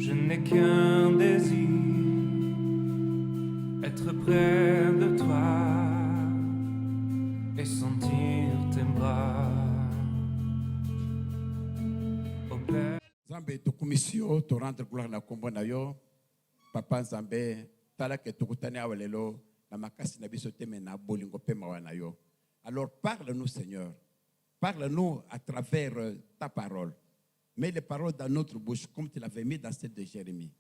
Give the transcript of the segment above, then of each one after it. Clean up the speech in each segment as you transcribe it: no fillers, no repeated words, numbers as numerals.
Je n'ai qu'un désir, être près de toi et sentir tes bras. Au Père. Zambé tokumisio to rendre gloire na kombo na yo. Papa Zambé tala ke tokutane awelelo na makasi na biso teme na bolingo pe mawa na yo. Alors parle-nous Seigneur. Parle-nous à travers ta parole. Mets les paroles dans notre bouche comme tu l'avais mis dans celle de Jérémie.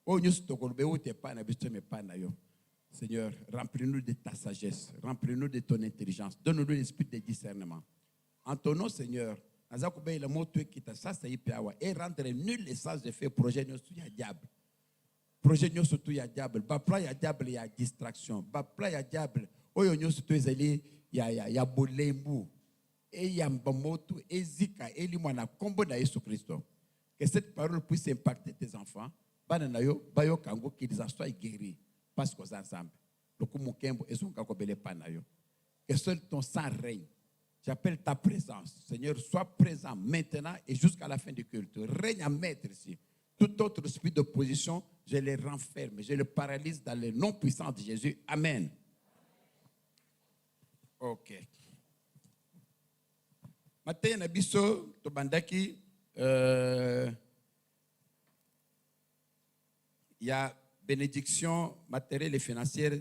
Oh nous tokolbe ou te pa na biso me pa na yo. Seigneur, remplis-nous de ta sagesse, remplis-nous de ton intelligence, donne-nous l'esprit de discernement. En ton nom, Seigneur, et rendre nul les sens de fait projet nous sous diable. Projet nous surtout ya diable. Bapla ya diable ya distraction. Bapla ya diable. Oyo nous surtout ezali ya bolembu. Et ya mbamoto ezika eli mwana kombo na Yesu Christo. Que cette parole puisse impacter tes enfants. Bana na yo bayo kango qu'ils en soient guéris. Parce qu'aux ensemble. Le kumukembo ezonga kobele panayo. Que seul ton sang règne. J'appelle ta présence. Seigneur, sois présent maintenant et jusqu'à la fin du culte. Règne à maître ici. Tout autre esprit d'opposition, je les renferme. Je le paralyse dans le nom puissant de Jésus. Amen. Ok. Maintenant, nabiso tobandaki il y a bénédiction matérielle et financière.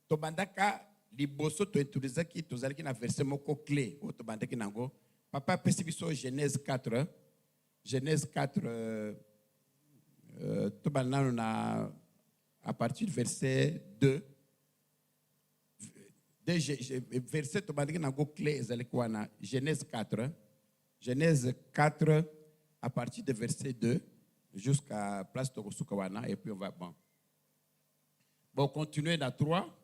Tobandaka liboso to introduisaki tozalaki na verset moko clé o tobandaki nango. Papa pesibiso Genèse 4. Genèse 4 tobandana na à partir du verset 2. Verset tobandaki nango clé ezalaki wana Genèse 4. Genèse 4 à partir du verset 2 jusqu'à place Tokosuka wana et puis on va bon. Bon, continuer dans 3.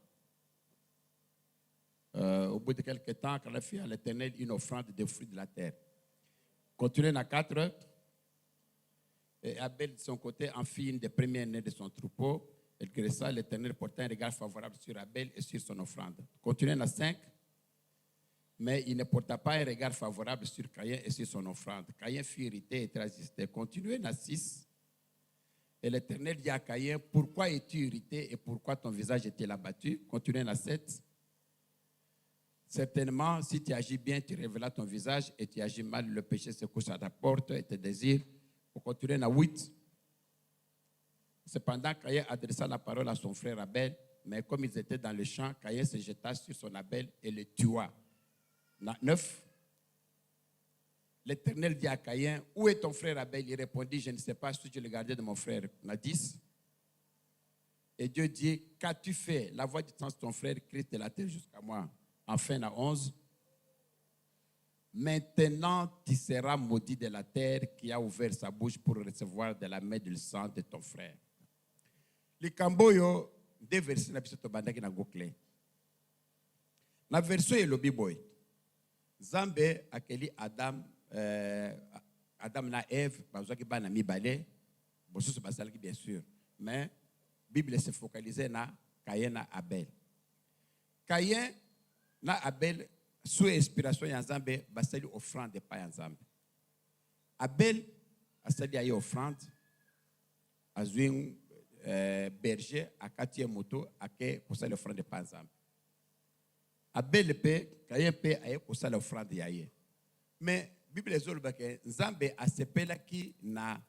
Au bout de quelques temps, quand elle fit à l'Éternel une offrande de fruits de la terre. Continuez dans 4. Et Abel, de son côté, en fit une des premières-nés de son troupeau. Elle graissa, l'Éternel porta un regard favorable sur Abel et sur son offrande. Continuez dans 5. Mais il ne porta pas un regard favorable sur Caïn et sur son offrande. Caïn fut irrité et trésisté. Continuez dans 6. Et l'Éternel dit à Caïn, pourquoi es-tu irrité et pourquoi ton visage est-il abattu? Continuez dans 7. Certainement, si tu agis bien, tu révélas ton visage et tu agis mal, le péché se couche à ta porte et tes désirs. Pour continuer dans 8. Cependant, Caïn adressa la parole à son frère Abel, mais comme ils étaient dans le champ, Caïn se jeta sur son Abel et le tua. 9. L'Éternel dit à Caïn, où est ton frère Abel? Il répondit, je ne sais pas si tu le gardais de mon frère. 10. Et Dieu dit, qu'as-tu fait? La voix du sens de ton frère crie de la terre jusqu'à moi. Enfin, à 11. Maintenant, tu seras maudit de la terre qui a ouvert sa bouche pour recevoir de la main du sang de ton frère. Le Camboyo, deux versets na biso tobandaki na gokle. Na verset elobi boy. Zambe akeli Adam na Ève, bazwaki bana mibale, bosusu basalaki bien sûr, mais Bible se focalisait na Caïn na Abel. Caïn na Abel sous inspiration ya Nzambe basali offrande pa ya Nzambe. Abel asali aye offrande azwin berger akati moto ake kosala offrande pa Nzambe. Abel pe Caïn pe aye kosala offrande ya ye. Mais Bible ezoloba ke Nzambe asepelaki na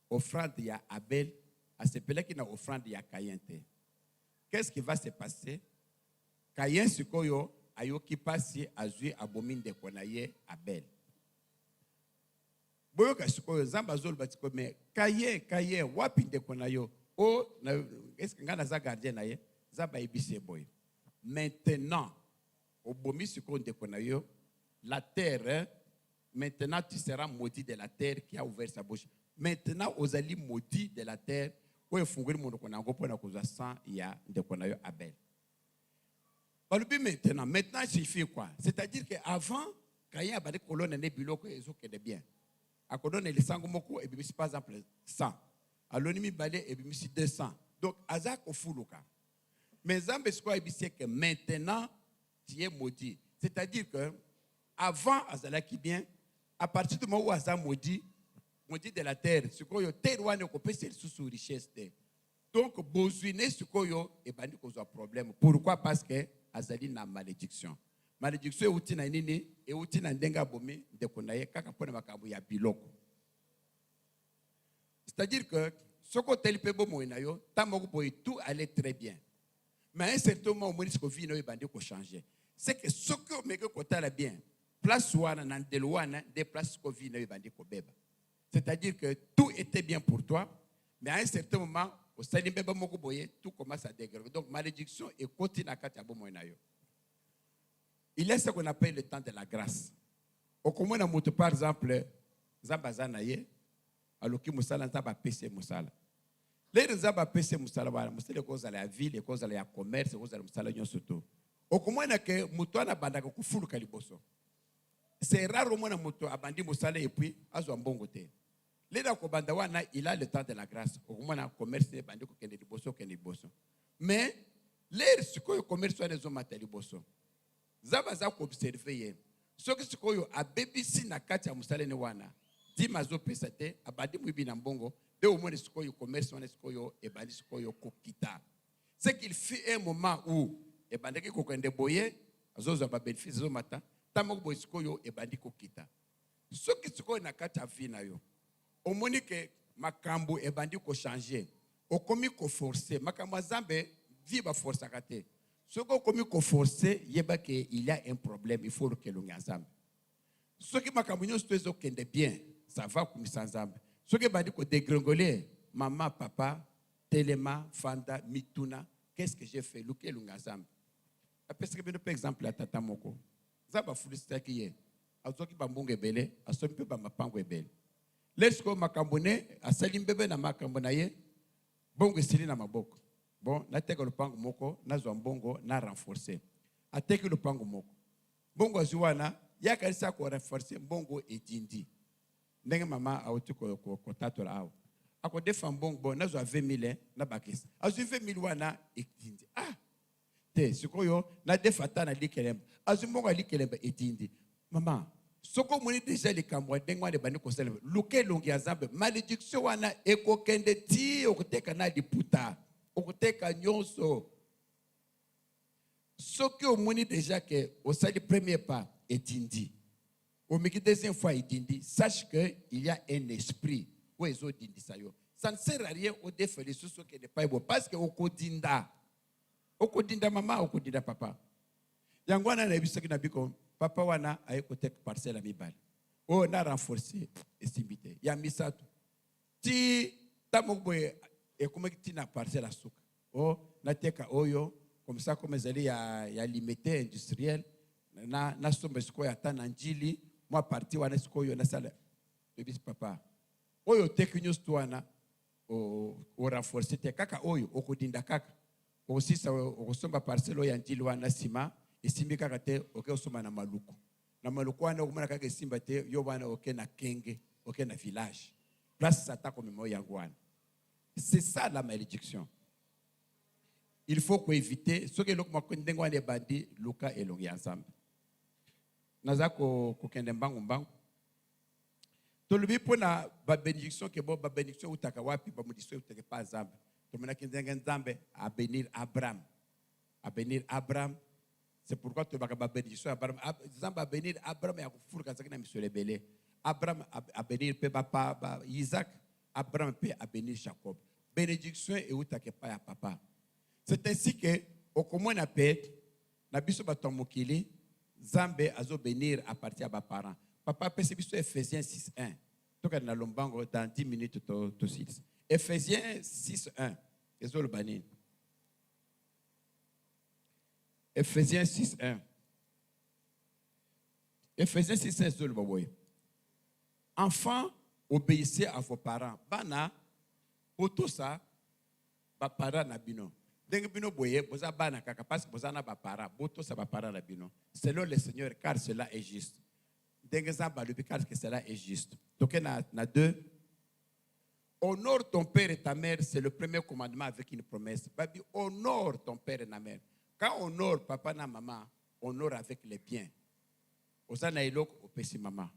offrande ya Abel, asepelaki na offrande ya Caïn te. Qu'est-ce qui va se passer? Caïn sikoyo ayoki pasi azui abomine de konaye Abel. Boyoka sikoyo Nzambe azoloba tiko me Caïn wapi de konayo o est-ce que ngana za gardien na ye Nzambe ibise boy. Maintenant obomi sikoyo de konayo la terre, maintenant tu seras maudit de la terre qui a ouvert sa bouche. Maintenant aux alliés maudits de la terre où est funguri mon konango pour na koza sang ya de konayo Abel. Maintenant, signifie quoi? C'est-à-dire qu'avant, Caïn a battu colonne et biloko et zo de bien. A colonne les sangomoko et bimisi par exemple 100. A l'onimi balé et bimisi 200. Donc, azak au foulouka. Mais Zambé quoi c'est que maintenant, tu es maudit. C'est-à-dire que avant azalaki bien, à partir du moment où azak maudit, maudit de la terre sikoyo terre wana kopesa lisusu richesse te. Donc bozwine sikoyo ebandi kozwa problème. Pourquoi? Parce que azali na malédiction. Malédiction euti na nini? Euti na ndenga bomi ndeko na ye kaka pona makambo ya biloko. C'est-à-dire que ce côté peut bon moyen yo, tout allait très bien. Mais à un certain moment, on dit que vie n'a pas changer. C'est que ce que me côté la bien, place ouana nan delouana, des places que vie n'a pas beba. C'est-à-dire que tout était bien pour toi, mais à un certain moment, au salim beba moko boye, tout commence à dégrader. Donc malédiction et continue à katia bon moyen yo. Il y a ce qu'on appelle le temps de la grâce. Au commun na moto par exemple, zambazana ye, aloki musala nzaba pese musala. Les nzaba pese musala wala, musala cause la ville, cause la commerce, cause la musala nyon soto. Au commun na ke mutuana bandaka kufulu kaliboso. C'est rare au moins moto abandi musala et puis azo mbongo te. Les na ko banda wana il a le temps de la grâce. Au moins na commerce bandi ko kende liboso kende liboso. Mais les sikoyo commerce wana zo matali boso. Zaba za ko observer ye. Soki sikoyo abebisi na kati ya musala ne wana. Dimazo pesate abadi mwibi na mbongo de au moins sikoyo commerce wana sikoyo ebandi sikoyo kokita. C'est qu'il fut un moment où ebandaki kokende boye azozo ba bénéfice zo mata tamoko boye sikoyo ebandi kokita. Soki sikoyo na kati ya vie na yo omoni ke makambo ebandi ko changer okomi ko forcer makambo zambe vie ba forcer kate. Soki okomi ko forcer yeba ke il y a un problème, il faut que l'on ensemble. Soki makambo nyonso tozo kende bien ça va comme ça ensemble. Ce qui va dire que dégringoler, maman, papa, téléma, fanda, mituna, qu'est-ce que j'ai fait? Luke l'ungazam. Après ce que par exemple la tata moko. Zaba fulista qui est. Azoki bambonge bele, asompe ba mapango bele. Lesko makambone, asalim bebe na makambona ye, bongo sili na maboko. Bon, na teka le pango moko, na zombongo, na renforcer. A teka le pango moko. Bongo azuana, ya kanisa ko renforcer, bongo etindi. Ndenge mama auti ko tato la awo. Ako defan bongo na zo 20,000 na bakis. Azu 20,000 wana etindi. Ah. Te sikoyo na defata na likelemba. Azu mbongo likelemba etindi. Mama, soko moni déjà le kamwa ndenge wana bani ko selebe. Luke longi azambe malédiction wana ekokende ti okuteka na diputa. Okuteka nyonso. Soki omoni déjà que au sali premier pas etindi. Au milieu deuxième fois, il dit, sache qu'il y a un esprit. Où est-ce qu'il dit ça? Ça ne sert à rien au défaut de ce qui n'est pas bon. Parce que au kodinda maman, au kodinda papa. Yangwana na biso na biko papa wana ayekote parcelle à mibali. Oh na renforcer estimité. Ya misato. Ti tamogboye ekomeki na parcelle à suka. Oh na teka oyo comme ça comme ezali ya limité industriel na sombe siko ya tananjili. Moi parti wana sikoyo na sala bebis papa oyo teknyos tuana o renforcer te kaka oyo okodinda kaka osisa okosomba parcelo ya njili wana sima esimbi kaka te okosoma na maluku wana okomana kaka esimba te yo wana oke na kenge oke na village place sata comme mo yango wana. C'est ça la malédiction. Il faut ko éviter ce que lokuma ndengo wana bandi luka elongi ensemble. Nazako kokende mbangu mbangu tolubi pona ba bénédiction ke bo ba bénédiction utaka wapi ba mudiso utaka pa zambe tomena kindenga nzambe a bénir Abraham. C'est pourquoi tu vas ba bénédiction Abraham nzambe a bénir Abraham ya kufuru kazaki na misole belé. Abraham a bénir pe papa Isaac, Abraham pe a bénir Jacob. Bénédiction et utaka pa ya papa. C'est ainsi que au commun na pe na biso batomokili Zambé azo bénir à partir de mes parents. Papa, c'est Ephésiens 6:1. Donc, dans l'ombango, dans 10 minutes, tout 6. Ephésiens 6:1. Ezol banin. Ephésiens 6:1. Ephésiens 6:1, ezol baboy. Enfants, obéissez à vos parents. Bana, pour tout ça, ba parents na bino. Selon le Seigneur, car cela est juste. Car cela est juste. Donc, il y a deux. Honore ton père et ta mère, c'est le premier commandement avec une promesse. Babi, honore ton père et ta mère. Quand on honore papa et maman, honore avec les biens. Osana ilok opesi maman.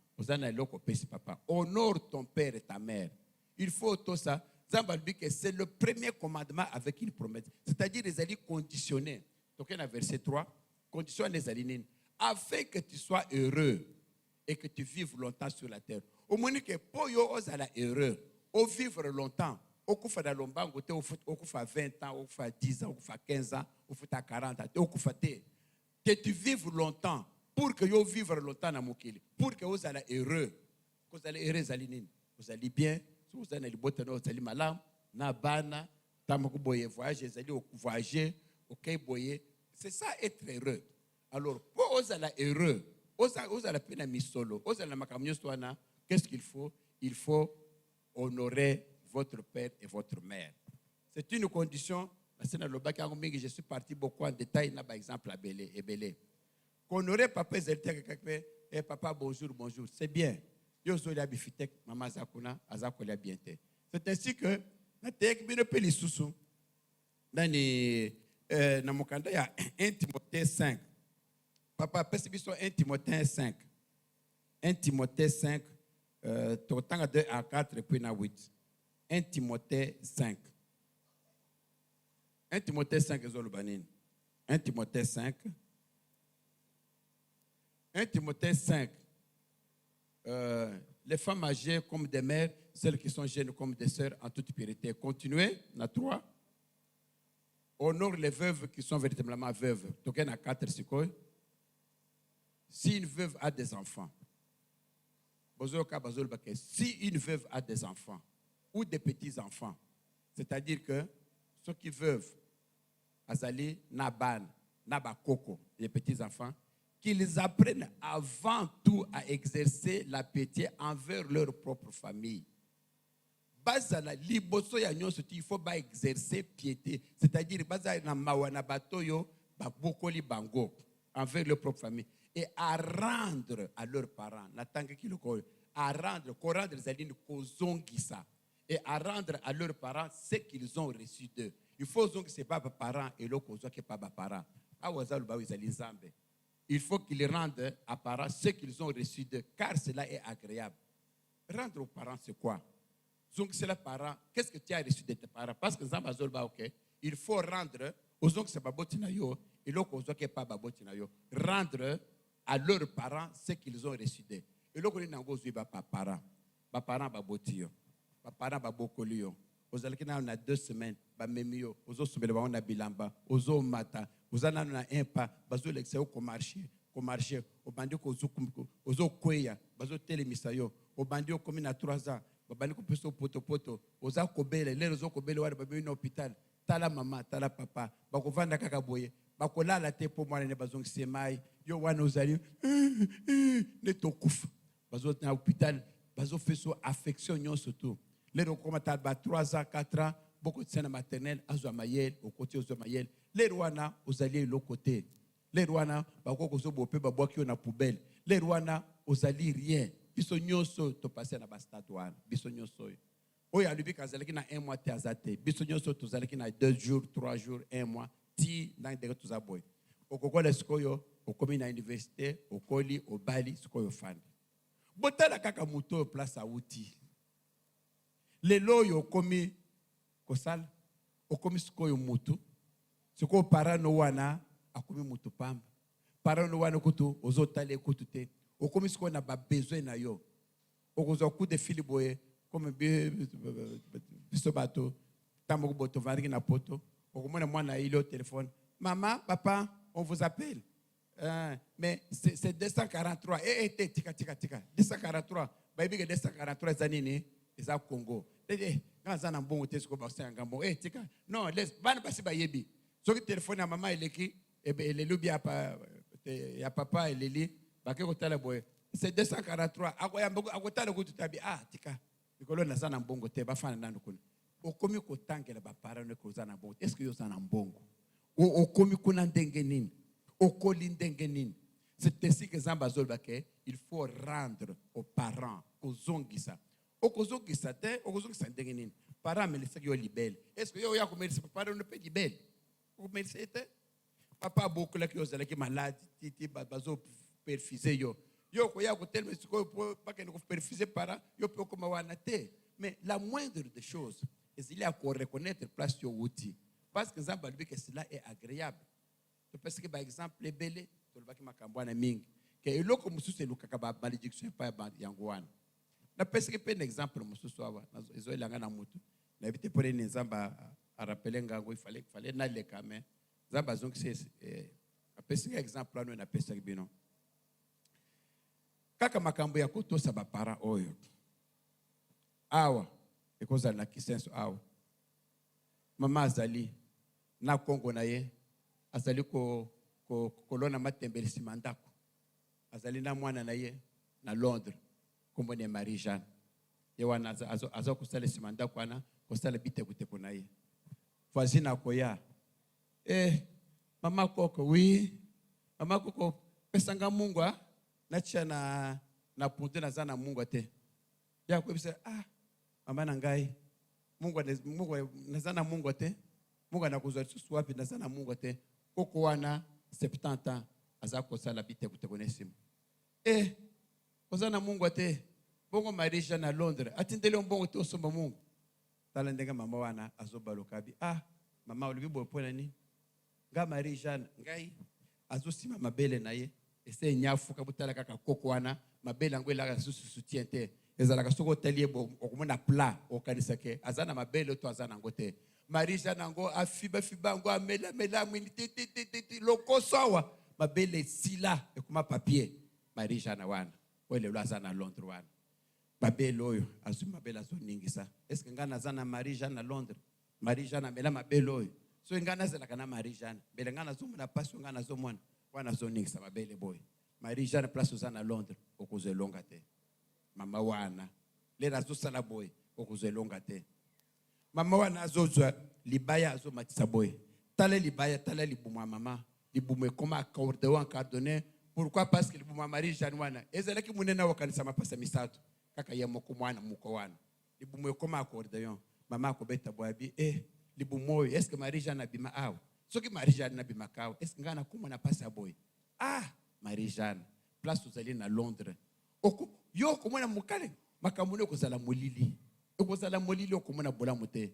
papa. Honore ton père et ta mère. Il faut tout ça. C'est le premier commandement avec une promesse. C'est-à-dire les alliés conditionnés. Donc, il y a verset 3. Conditionne les alliés. Afin que tu sois heureux et que tu vives longtemps sur la terre. Au moins que pour yo osala heureux, au vivre longtemps, au kufa da lombango te au kufa 20 ans, au kufa 10 ans, au kufa 15 ans, au kufa 40 ans, au kufa te. Que tu vives longtemps pour que yo vivre longtemps na mokili, pour que vous allez heureux, que vous allez heureux alinine, vous allez bien, vous allez libotano, vous allez malam, na bana, tamako boye voyager, vous allez voyager, OK boye, c'est ça être heureux. Alors pour vous allez heureux, vous allez peine mis solo, vous allez makamyo soana, qu'est-ce qu'il faut? Il faut honorer votre père et votre mère. C'est une condition. Je suis parti beaucoup en détail, par exemple, à Belé et Belé. Honorer papa et papa, bonjour, bonjour. C'est bien. C'est ainsi que, dans 1 Timothée 5. Papa, percevez 1 Timothée 5. 1 Timothée 5, 2 à 4, puis 8. 1 Timothée 5. 1 Timothée 5, 1 Timothée 5. 1 Timothée 5. Les femmes âgées comme des mères, celles qui sont jeunes comme des sœurs en toute pureté. Continuez, na 3. Honore les veuves qui sont véritablement veuves. Donc, il y a 4, c'est quoi? Si une veuve a des enfants, si une veuve a des enfants ou des petits-enfants, c'est-à-dire que ceux qui veulent azali naban, nabakoko, les petits-enfants, qu'ils apprennent avant tout à exercer la piété envers leur propre famille. Bazala liboso ya nyonso il faut ba exercer piété, c'est-à-dire bazala na mawana batoyo ba bokoli bango envers leur propre famille et à rendre à leurs parents, à rendre les alines kozongisa et à rendre à leurs parents ce qu'ils ont reçu d'eux. Il faut que ce n'est pas parents et l'autre chose qui n'est pas parents. Il faut qu'ils rendent à parents ce qu'ils ont reçu d'eux, car cela est agréable. Rendre aux parents, c'est quoi? Donc, c'est les parents. Qu'est-ce que tu as reçu de tes parents? Parce que il faut rendre aux gens qui sont babotinayo et l'autre aux gens qui ne sont pas babotinayo. Rendre à leurs parents ce qu'ils ont reçu d'eux. Et l'autre, il n'y a pas de parents. Les parents babotiyo. Les parents babokoliyo. Vous allez na 2 semaines, ba memio, ozo sombele ba na bilamba, ozo mata, ozana na impa, bazo l'excès au marché, au bandi ko ozo kweya, bazo telemisayo, au bandi ko komi na 3 ans, ba bandi ko peso poto, oza kobele, les ozo kobele wa ba na hôpital, tala mama, tala papa, ba ko vanda kaka boye, ba ko lala te po mwana ne bazong semai, yo wana ozali ne tokufa. Bazo na hôpital, bazo feso affection nyon surtout. Les recommandants 3 ans, 4 ans, beaucoup de scènes maternelles, à Mayel, au côté de Mayel. Les Rwanda, aux alliés, l'autre côté. Les Rwanda, beaucoup de bopé, babois qui ont la poubelle. Les Rwanda, aux alliés, rien. Bisognoso, to passer na bastatoine. Bisognoso. Oya, lui, quand vous na 1 mois, t'es azaté. Bisognoso, tu allez na 2 jours, 3 jours, 1 mois. Ti, dans des tous aboy. Au Congo, les Skoyo, au commis à l'université, au Koli, au Bali, Skoyo fan. Botala kaka muto, place à outil. Les loyaux commis kosal, au commis skoyo mutu, ce qu'on para no wana, a commis mutu pam, para no wana kutu, aux autres les kutute, au commis ce qu'on a besoin na yo, au coup de filiboye, comme bisobato, tamoko boto vargi na poto, au moins moi na il au téléphone, maman, papa, on vous appelle. Mais c'est 243, tika, 243, baby 243 zanini, c'est à Congo. Quand ça n'a bon te ko ba sangambo tika non laisse ban basi ba yebi so ki téléphone à maman eleki et le lubi ya papa eleli ba ke ko tala boy c'est 243 akoya mbogo akotala ko tutabi tika ikolo na sana mbongo te ba fana nando kuna okomi ko tangela ba parano ko zana bongo est-ce que yo sana mbongo okomi kuna ndenge nini okoli ndenge nini c'est ainsi que Zamba Zolba il faut rendre aux parents aux zongisa okozo kisate okozo kisandengenini para melisa yo libelle est-ce que yo ya ko melisa para ne peut libelle ko melisa ete papa beaucoup la ki ozala ki malade titi bazo perfuser yo Yo koya ko tel mais siko pas que nous perfuser para yo peut comme wana te. Mais la moindre des choses, il y a qu'on reconnaître place yo outil. Parce que Nzamba lui que cela est agréable. Tu penses que par exemple les belé, tu le baki makambwana mingi. Que eloko mususu elukaka ba malédiction pa yangoana. Na pense que un exemple mususu awa ezo elanga na mutu. Na vite pour une Nzamba a rappeler ngango il fallait na le kame. Nzamba zonk c'est apesi exemple ano na pesa bino. Kaka makambo ya kotosa ba para oyo. Awa ekoza na kisenso awa. Mama azali na Kongo na ye azali ko kolona matembele simandako. Azali na mwana na ye na Londres kombo ne Marie Jeanne. Ye wana azo kusala simandako ana kusala bitekute kuna ye. Voisine koya. Mama koko oui. Mama koko pesanga Mungu na chia na punte na zana Mungu te. Ya ko bisa mama nangai Mungu na zana Mungu te. Mungu anakuzwa susu wapi na zana Mungu te. Koko wana 70 ans azako sala bitekute konesimu. Kozana Mungu te. Bongo Marisha na Londres. Atindele mbongo te osomba Mungu. Tala ndenga mama wana azobalokabi. Mama olibibo pona ni. Nga Marie Jeanne ngai azosima mabele na ye ese nyafu kabutala kaka koko wana mabele ngwela ka susu soutien te ezala ka soko talie bo okomona plat okanisa ke azana mabele to azana ngote Marie Jeanne ngo afiba ngo amela mwini ti lokosawa mabele sila ekuma papier Marie Jeanne wana wele lo azana Londres wana mabele oyo azuma mabele azoningisa eske ngana azana Marie Jeanne na Londres Marie Jeanne amela mabele oyo so ngana zela kana Marie Jeanne bele ngana zomu na paso ngana zomwana wana zoningisa mabele boy Marie Jeanne place uzana Londres okuzelonga te mama wana le razo sala boy okuzelonga te mama wana azozwa libaya azomatisa boy tale libaya tale libuma mama libume koma accordé ou encadonné pourquoi parce que libuma Marie Jeanne wana ezela ki munena wakanisa mapasa misatu kaka yemo kumwana muko wana libume koma accordé mama akobeta boabi libumoyo est-ce que Marie Jeanne abima awa soki Marie Jeanne abima kawa est-ce que ngana kumona pasa boy Marie Jeanne place uzali na Londres yo komona mukale makamune kozala molili ekozala molili okomona bolamu te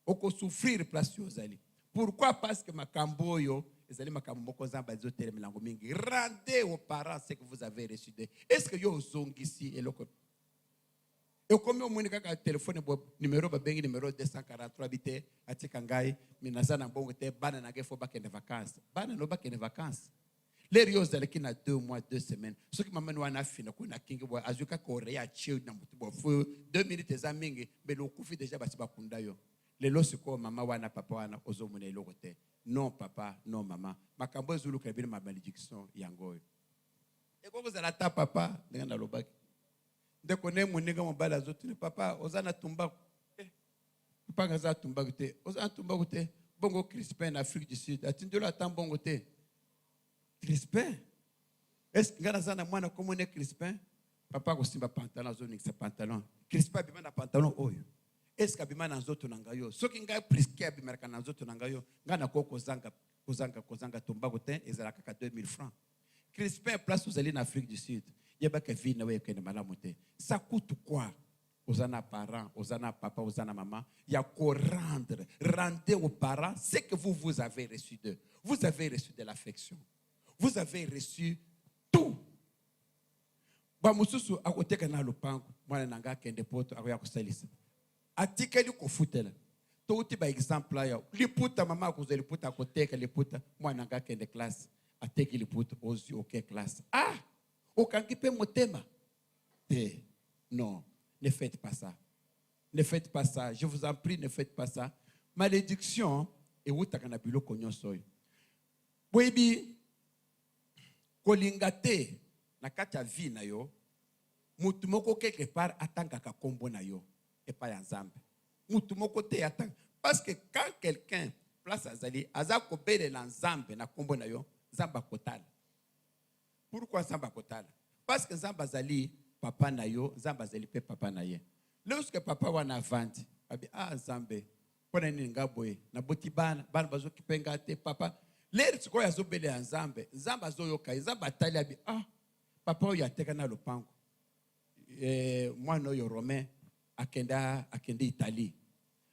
oko souffrir place uzali pourquoi parce que makambo yo ezali makambo moko Nzamba ezotele milango mingi rendez aux parents ce que vous avez reçu de est-ce que yo zongisi eloko et comme on m'a dit téléphone numéro babengi numéro 243 bité atika ngai minazana mbongo te bana na gefo bakende vacances bana no bakende vacances les rios de qui na 2 mois 2 semaines ce qui maman wana fina ko na kingi bo azuka ko rea chill na mutu bo 2 minutes za mingi belo kufi déjà basi bakunda yo lelo siko mama wana papa wana ozomune eloko te non papa non maman makambo ezulu ka bino ma malédiction yangoyo et ko vous ta papa ndanga lobaki de connaître mon nègre mon bala zotune papa ozana tumba papa ngaza tumba gote ozana tumba gote bongo Crispin en Afrique du Sud atindelo atam bongo te Crispin est-ce que ngana zana mwana comme on est Crispin papa ko simba pantalon zoni sa pantalon Crispin bima na pantalon oyo est-ce que bima na zoto na ngayo soki ngai presque bima na zoto na ngayo ngana ko kozanga tumba gote ezala kaka 2000 francs Crispin place aux alliés en Afrique du Sud yebaka vie na we kene malamu te ça coûte quoi ozana parents ozana papa ozana maman ya ko rendez aux parents ce que vous avez reçu d'eux vous avez reçu de l'affection vous avez reçu tout ba mususu akoteka na lupango mwana nanga kende poto akoya kusalisa atikeli ko futela to uti ba exemple ya liputa mama ko liputa akoteka liputa mwana nanga kende classe ateki liputa ozi OK classe aucun peut motema. Non, ne faites pas ça. Ne faites pas ça. Je vous en prie, ne faites pas ça. Malédiction, et où t'as qu'un bilo konyo soy. Webi, kolingate, na kacha vi na yo, mutumoko quelque part atanga ka kombo na yo, et pas en Nzambe. Mutumoko te atanga. Parce que quand quelqu'un place azali, azako bele na Nzambe na kombo na yo, Nzamba kotala. Pourquoi Nzamba kotala? Parce que Nzamba zali papa na yo, Nzamba zali pe papa na ye. Lorsque papa wana vandi, abi Nzambe, pona ni ngaboye, na boti bana bazo kipenga te papa. Leri siko ya zobele ya Nzambe, Nzamba zo yoka, Nzamba tali abi papa oyo ateka na lopango mwana oyo romain akende Italie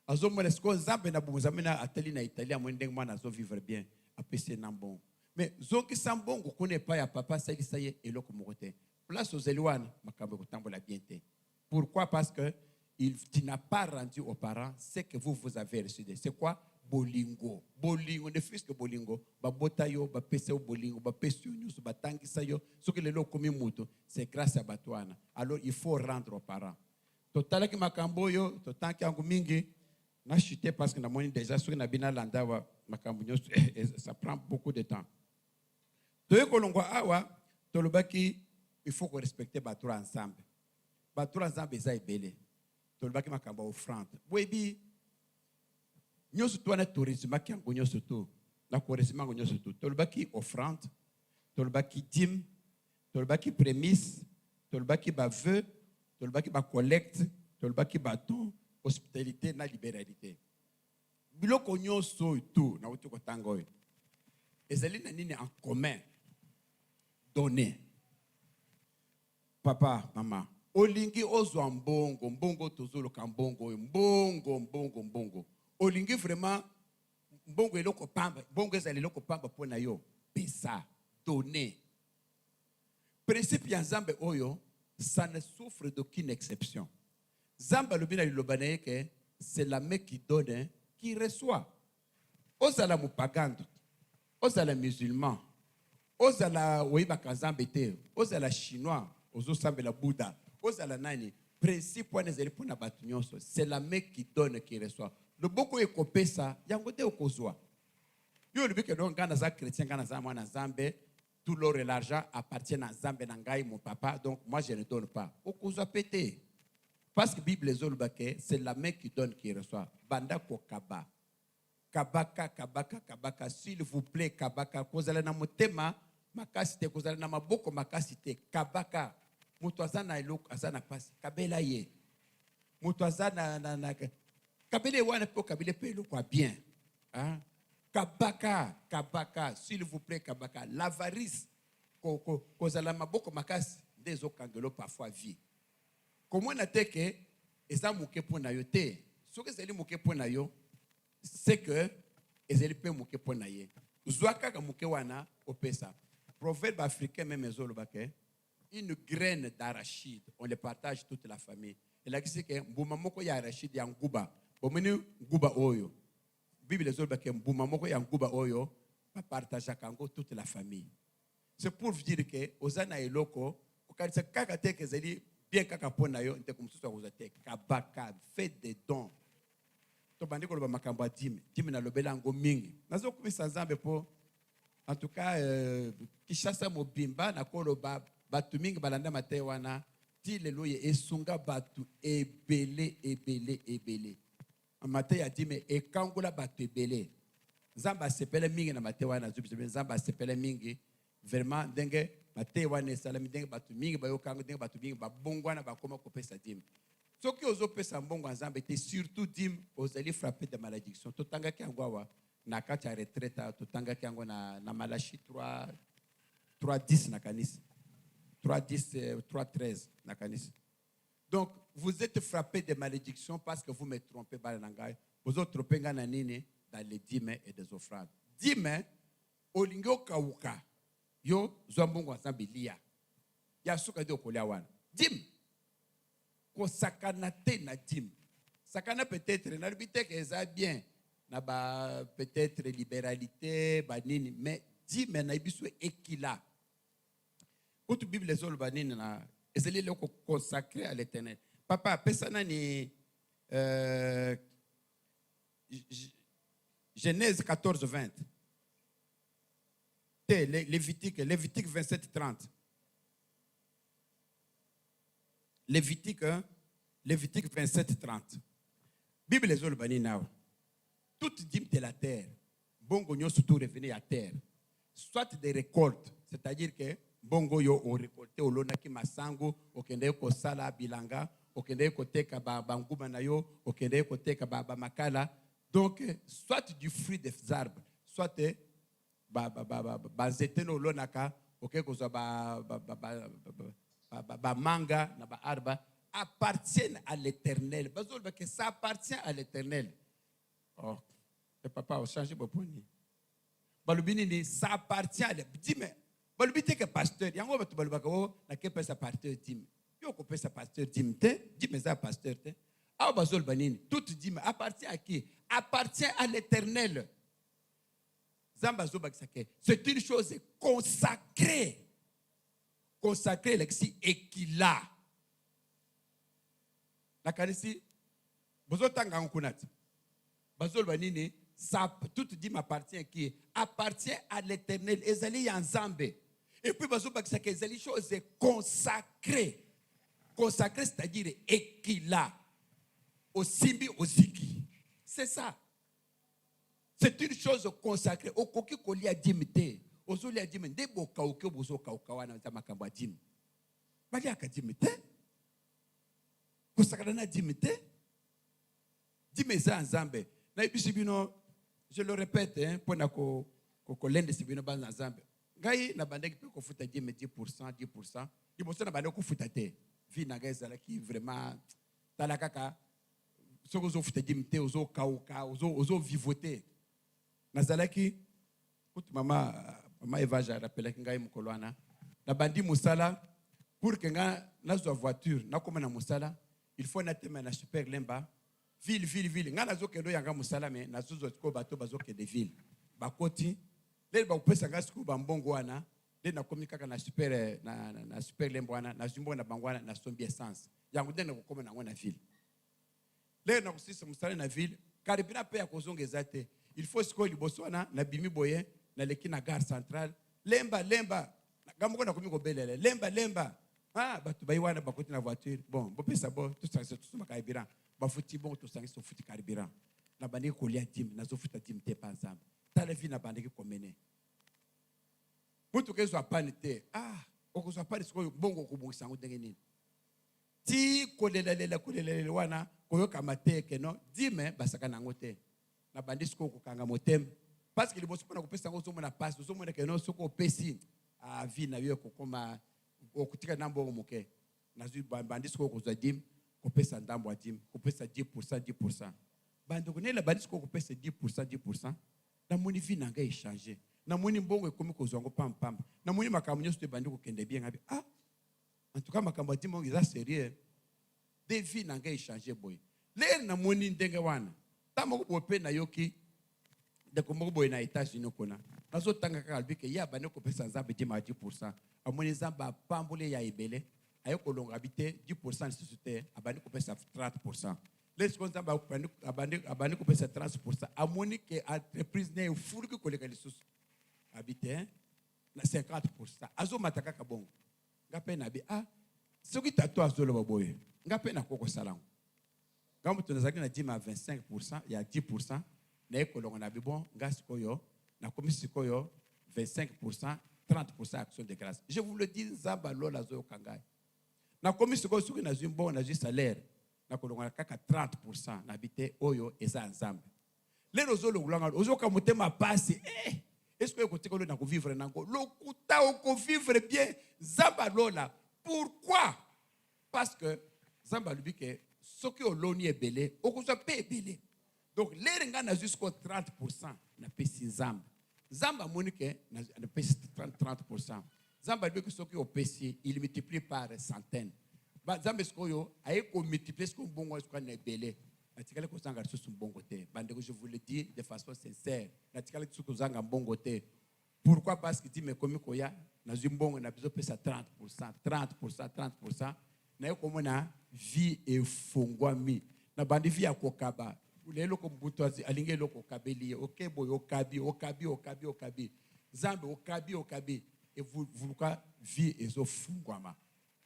azomona siko nzambe na nzambe na atali na Italie amoni ndenge mwana azovivre bien apesi na mbongo mais zongisa mbongo kuna epai ya papa asalisa ye eloko moko te place ozali wana makambo ekotambola bien te. Pourquoi? Parce que tu n'as pas rendu aux parents ce que vous avez reçu. C'est quoi? Bolingo. Bolingo, ne fils que bolingo. Babota yo, bapese yo bolingo, bapese yo nyusu, batangisa yo. Ce que les lots comme muto, c'est grâce à Batouana. Alors il faut rendre aux parents. Totala ki makambo yo, totanki angu mingi, na chuté parce que na moni déjà ce que na bina landa wa makambo nyosu, ça prend beaucoup de temps. Toye kolongwa awa, tolobaki, il faut qu'on respecte Batoura ensemble. Batoura ensemble eza ebele. Tolobaki makambo offrande. Webi nyoso to na tourisme ki ango nyoso to. Na tourisme ango nyoso to. Tolobaki offrande, tolobaki dîme, tolobaki prémisse, tolobaki ba vœu, tolobaki ba collecte, tolobaki ba don, hospitalité na libéralité. Biloko nyoso to na uti ko tango. Ezali na nini en commun? Donner. Papa, maman, olingi ozwa mbongo, mbongo tozolo ka mbongo, mbongo. Olingi vraiment mbongo eloko pamba, mbongo ezali eloko pamba pona yo, pesa, donner. Principe ya Nzambe oyo, ça ne souffre d'aucune exception. Nzambe lobina lilobana que c'est la main qui donne, qui reçoit. Ozala mupagando, ozala musulman, ozala oibaka Nzambe te, ozala chinois, ozosambela Bouddha, ozala nani, principe wana ezali pona batu nyonso, c'est la main qui donne qui reçoit. Le boko ekopesa yango te okozwa. Yo le bike donc ngana za chrétien ngana za mwana Nzambe, tout l'or et l'argent appartient à Nzambe na ngai mon papa, donc moi je ne donne pas. Okozwa pété. Parce que Bible ezolobake, c'est la main qui donne qui reçoit. Banda ko kaba. Kabaka, s'il vous plaît, kabaka, kozala na motema makasite, kozala na maboko makasite, kabaka, mutwazana eloko azana pasi, kabela ye. Mutwazana na kabele wana po kabele pe eloko bien. Hein? Kabaka, s'il vous plaît, kabaka, l'avarice, kozala maboko makasi, des okangelo parfois vie. Comment na teke eza muke pona yo te. Ce que c'est li muke pona yo, c'est que ezeli pe muke pona ye. Zwaka ka muke wana opesa. Proverbe africain même ezolobake, une graine d'arachide, on le partage toute la famille. Et là c'est que mbuma moko ya arachide ya nguba. Bomeni nguba oyo. Bible ezolobake mbuma moko ya nguba oyo pa partage kango toute la famille. C'est pour vous dire que ozana eloko kokalisa kaka te ke ezeli bien kaka pona yo nte kumsusu akuzate kabaka, fait des dons. To bandi ko loba makambo dime na lobela ngo mingi nazo kumisa Nzambe po en tout cas kishasa mobimba na ko loba batu mingi balanda mate wana ti lelo ye esunga batu ebele amate ya dime ekangula batu ebele. Nzambe asepele mingi na mate wana zubi Nzambe asepele mingi vraiment ndenge mate wana salami ndenge batu mingi bayokanga ndenge batu mingi babongwana bakoma kopesa dime. Ce qui ozo pesa mbongo Nzambe te surtout dim ozali frappé de malédiction. Totanga ki yango wa na kati ya retraite, totanga ki yango na Malachi 3:10 na kanisa. 3:13 na kanisa. Donc vous êtes frappé de malédiction parce que vous me trompez balangai. Vous autres trompez ngana nini dans les dîmes et des offrandes. Dîmes olingo kauka. Yo zombongo Nzambe lia. Ya suka de okolia wana. Dîmes ko sakana te na dîme. Sakana peut-être na libité que ça bien na ba peut-être libéralité ba nini mais dîme na biso ekila. Pour toute Bible les ol ba nini na ezeli le ko consacré à l'Éternel. Papa pesa nani Genèse 14:20. Lévitique 27:30. Lévitique 27:30. Bible les olbani now. Toute dîme de la terre, bongo nyo surtout revenir à terre. Soit des récoltes, c'est-à-dire que bongo yo o récolté o lonaki masango, o kende ko sala bilanga, o kende ko teka ba nguma na yo, o kende ko teka ba makala. Donc soit du fruit des arbres, soit ba zeteno lonaka ok kozwa manga na ba arba appartiennent à l'Éternel. Bazoloba que ça appartient à l'Éternel. Oh, le papa a changé mon point. Balubini ça appartient à l'Éternel. Dis mais balubite que pasteur yango batu balubaka o na ke pesa pasteur dim. Yo ko pesa pasteur dim te, dis mais ça pasteur te. Ah bazoloba nini? Tout dim appartient à qui? Appartient à l'Éternel. C'est une chose consacrée. Consacrée, l'exi équila. La kanisi, bozotanga nkunati. Bazol banini, ça tout dit m'appartient à qui? Appartient à l'Éternel. Ezali yanzambe. Et puis bazol bakisa que ezali chose consacrée. Consacrée, c'est-à-dire équila. Au simbi, au ziki. C'est ça. C'est une chose consacrée. Au koki koli a dimite. Ozoli a dimite. De bo kauke bozo kaukawana za makambo a dim. Bali aka dimite. Consacré na dimite. Dimeza nzambe. Na ibisi bino, je le répète, hein, pour na ko lende si bino ba nzambe. Ngai na bandeki pe ko futa dime 10%, 10%. Iboso na bandeki ko futa te. Vi na ngai zala ki vraiment talakaka. Soko zo futa dimite, ozo kauka, ozo vivoter. Nazalaki kuti mama Eva ja rappelé que ngai mukolwana na bandi musala pour que nga nazwa voiture na koma na musala il faut na tema na super lemba ville nga nazo kendo yanga musala me nazo ko bato bazo ke de ville bakoti le ba upesa nga siku ba mbongo wana le na komi kaka na super na super lemba wana na zimbo na bangwana na sombi essence yango dena ko koma na ngona ville le na kusisa musala na ville karibina pe ya kozongeza te. Il faut que les Botswana na bimi boye na leki na gare centrale lemba gamoko na komi ko belele lemba ah batu bayiwana bakoti na voiture bon bopesa bo tout ça tout ma carburant ba futi bon tout ça so futi carburant na bandi ko lia dim na zo futa dim te pa nzambe tala vi na bandi ko mene mutu ke so apanite ah oko so apani ko bongo ko bongisa ngo ndenge nini ti ko lelele wana ko yoka mateke no dime basaka na ngote na bandisi ko kanga motem parce que les bosso na kopesa ngo zomo na passe zomo na keno soko pesi a vie na yo kokoma okutika nambo moke na zu bandisi ko kozwa dim kopesa ndambo a dim kopesa 10% bando konela bandisi ko kopesa 10% na moni vie na ngai changer na moni mbongo ekomi kozwa ngo pam na moni makambo nyoso te bandi ko kende bien ngabi ah en tout cas makambo dim ngo za sérieux de vie na ngai changer boy le na moni ndenge wana tamoko bope na yoki de komoko boy na États-Unis kona nazo tanga kalbi ke ya bane ko pesa nzambe 10% amoni nzamba pambole ya ebele ayo kolonga bite 10% société abani ko pesa 30%. Les nzamba abani ko pesa 30% amoni ke entreprise ne furu ko koleka lisusu habite na 50% azo mataka kabongo ngape na bi ah soki tato azolo baboye ngape na koko salango. Quand tu nous as dit à 25%, il y a 10%, on a dit bon, na commission 25%, 30% action de grâce. Je vous le dis, Zambalo la zo kangai. Na commission ko na zo bon na zo salaire, na ko ngana kaka 30% na bité oyo eza ensemble. Les rozo lo ngulanga, ozo ka motema passe. Est-ce que côté ko na ko vivre nango? Lo kuta ko vivre bien Zambalo la. Pourquoi? Parce que Zambalo bi que ce qui est l'oni est belé, on peut payer belé. Donc, les gens ont jusqu'au 30% na pesi zamba. Zamba monique na pesi 30%. Zamba dit que ce qui est pesi, il multiplie par centaines. Zamba ce qu'il a multiplié ce qu'on bon ce qu'on est belé. Natikale ko sanga sur son bon côté. Bande que je vous le dis de façon sincère. Natikale ko sanga bon côté. Pourquoi? Parce qu'il dit mais comme koya na zimbongo na besoin pesa 30%. Na yo komona vie efungwami na bandi vie akokaba lelo ko mbuto alinge loko kabeli okebo okabi zambe okabi et vous vie ezofungwama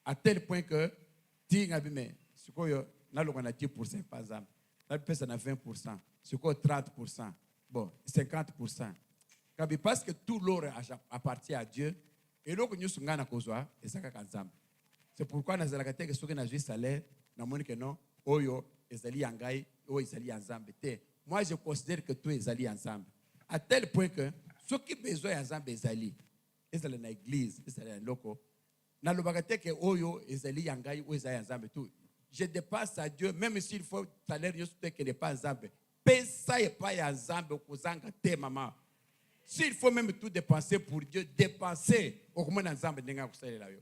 à tel point que tinga bime sikoyo na loko na 10% par exemple na pesa na 20% sikoyo 30% bon 50% kabi parce que tout l'or appartient à Dieu et loko nyusu ngana kozwa ezaka kanzamba. C'est pourquoi nous avons dit que ceux qui ont salaire, nous avons dit que non, oyo, ezali yangai, oyo, ezali ensemble. Moi, je considère que tout ezali ensemble. À tel point que ceux qui ont besoin ensemble ezali. ezala na église ezala na loko nalobaka te ke oyo ezali ya ngai oyo ezali ya nzambe tout. Je dépasse à Dieu même s'il faut salaire nyonso te ekende pa nzambe pesa epai ya nzambe okozanga te mama. S'il faut même tout dépenser pour Dieu, dépenser okomona nzambe ndenge akosalela yo.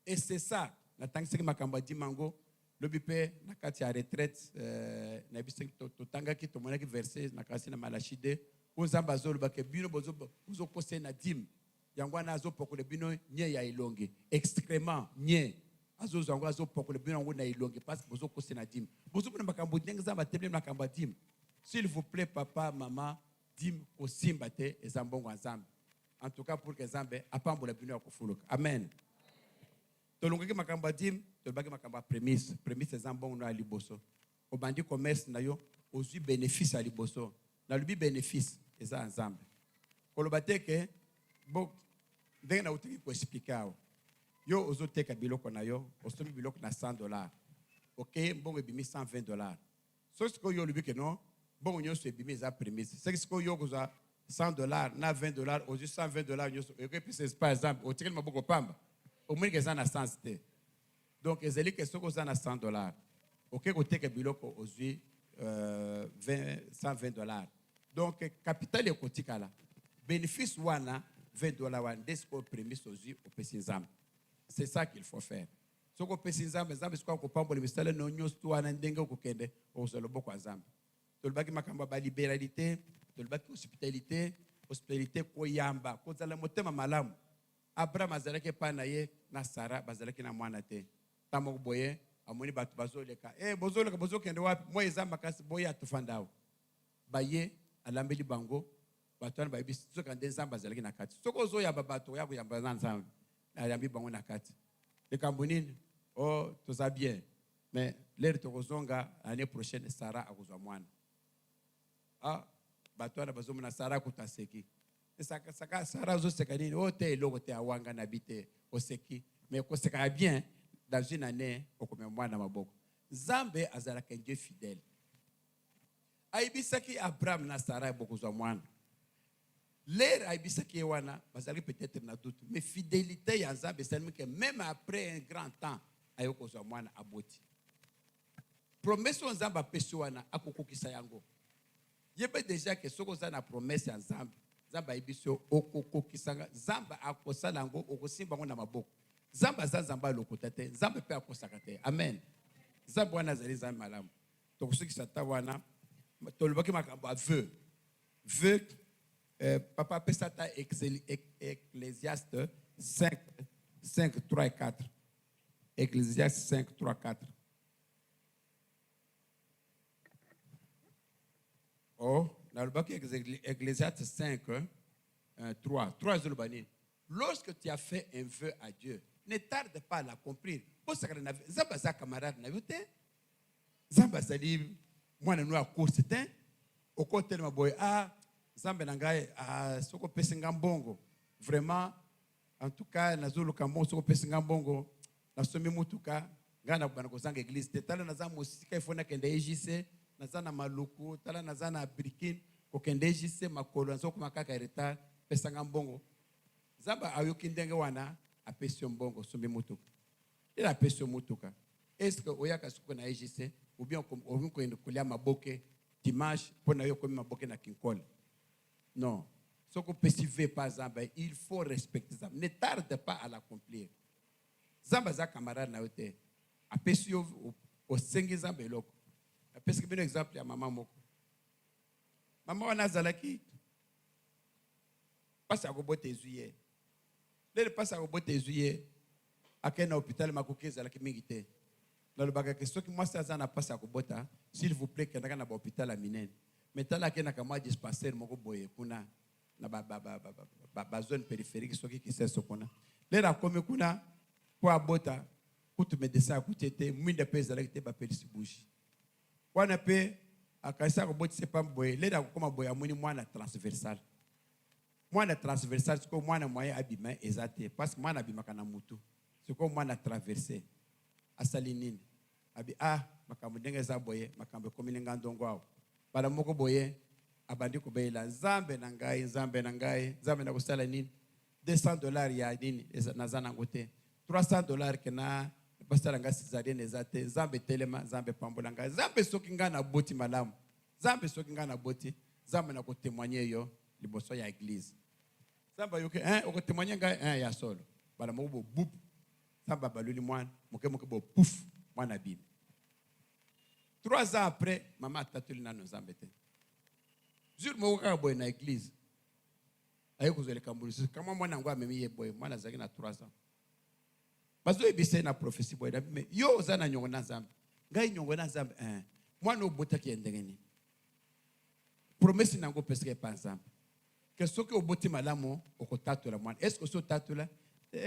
Et c'est ça natangisaki makambo ya dimango lobi mpe na kati ya retraite na biso totangaki tomonaki verset na kasi na Malachi 2 oyo nzambe azolobaka bino bozokosela na dime yango wana azopokola bino nye ya elongi excrément nye azozwa yango azopokola bino yango na elongi parce que bozokosela na dime bozomona makambo ndenge nzambe atelemi makambo ya dime. S'il vous plaît papa maman dime kosimba te eza mbongo ya nzambe en tout cas pour que nzambe apambola bino ya kofuluka amen. Tolongaki makambo ya dime tolobaki makambo ya prémisse eza mbongo na liboso obandi commerce na yo ozwi bénéfice ya liboso nalobi bénéfice eza ya nzambe koloba te ke bo ndenge na utiki koexplike awa yo ozoteka biloko na yo osombi biloko na $100 ok mbongo ebimi $120 soki sikoyo yo olobi ke non mbongo nyonso ebimi eza prémisse soki sikoyo yo kozwa $100 na $20 ozwi $120 nyonso ekopesa par exemple otikeli maboko pamba omoni ke eza na sens te donc ezali ke soki oza na $100 oke koteka biloko ozwi $120 donc capital ekotikala bénéfice wana $20 wana nde sikoyo prémisse ozwi opesi nzambe. C'est ça qu'il faut faire. Soki opesi nzambe nzambe sikoyo akopambola misala no nyonso wana ndenge okokende okozwa loboko ya nzambe. Tolobaki makambo ya balibéralité tolobaki hospitalité koyamba kozala motema malamu. Abraham azalaki epai na ye na Sara bazalaki na mwana te ntango moko boye amoni bato bazoleka bozokende wapi moi eza makasi boye atofanda awa baye alambeli bango bato wana bayebi soki nde nzambe azalaki na kati soki ozoyamba bato oya koyamba na nzambe ayambi bango na kati likambo nini toza bien mais lere tokozonga année prochaine Sara akozwa mwana bato wana bazomona Sara akutaseki saka Sara azoseka nini te eloko te awanga na bi te oseki mais koseka bien dans une année okomema mwana maboko. Nzambe azalaka Dieu fidèle ayibisaki Abraham na Sara bokozwa mwana l'air ayibisaki wana bazalaki peut-être na doute mais fidélité ya Nzambe c'est que même après un grand temps ayokozwa mwana aboti promesse Nzambe apesi wana akokokisa yango yebe déjà que soko za na promesse ya Nzambe Nzambe ayibiso okokokisanga Nzambe akosala yango okosimba ngo na maboko Nzambe aza Nzambe lokota te Nzambe pe akosaka te amen. Nzambe wana azali Nzambe malamu tokosukisa ta wana tolobaki makambo a vœu papa apesa ta Ecclésiaste 5, 3 et 4 Ecclésiaste 5, 3, 4 nalobaki Ecclésiaste 5, 3 zolobani lorsque tu as fait un vœu à Dieu ne tarde pas à l'accomplir. Nzambe aza camarade na yo te Nzambe azali mwana no akosi te okotelema boye Nzambe na ngai soko pesi nga mbongo vraiment en tout cas nazoluka mbongo soko pesi nga mbongo nasomi mutuka ngai na bana kozanga église te tala naza mosika ifo nakende EJC naza na maluku tala naza na Brikine kokende EJC makolo nzokoma kaka retard pesa nga mbongo Nzambe ayoki ndenge wana apesi yo mbongo sombi mutuka ila apesi yo mutuka est-ce que oyaka siko na EJC ou bien okoyenda kolia maboke dimanche mpona yo komi maboke na kinkole non soko opesi ve pa Nzambe il faut respecter Nzambe ne tarde pas à l'accomplir. Nzambe aza camarade na yo te apesi yo osengi Nzambe eloko apesiki bino exemple ya mama moko mama wana azalaki pasi akobota ezwi ye lele pasi akobota ezwi ye akei na hôpital makoki ezalaki mingi te nalobaka ke soki mwasi aza na pasi akobota s'il vous plaît kendaka na bahôpital ya minene mais tala akendaka mwa dispensaire moko boye kuna na bazone périphérique soki kiseso kuna lele akomi kuna mpo abota kutu médecin akuti ete mwinde mpe ezalaki te bapelisi bushi wana mpe akanisi akobotisa pamba boye lele akokoma boye amoni mwana transversal sikoyo mwana moye abima eza te parce que mwana abimaka na mutu sikoyo mwana traversé asali nini abi makambo ndenge eza boye makambo ekomi nga ndongo awo bala moko boye abandi kobeyela Nzambe na ngai Nzambe na kosala nini $200 ya nini naza nango te. $300 ke na basala nga césarienne eza te. Nzambe telema, Nzambe pambola nga. Nzambe soki nga na boti malamu. Nzambe soki nga na boti, Nzambe na ko témoigner yo liboso ya église. Nzambe yoke oko témoigner nga ya solo. Bala mo bo bup. Nzambe baluli mwana, moke bo pouf, mwana bim. 3 ans après, maman atatuli na Nzambe te. Jour mo ka boy na église. Ayo kozole kambulisi. Kama mwana ngwa memi ye boy, mwana zaki na 3 ans. Bazo ebise na prophétie boy, mais yo zana nyongo na Nzambe. Ngai nyongo na Nzambe mwana obota ki endengeni. Promesse nango peske pa Nzambe. Que soki oboti malamu okotatola mwana. Est-ce que so tatola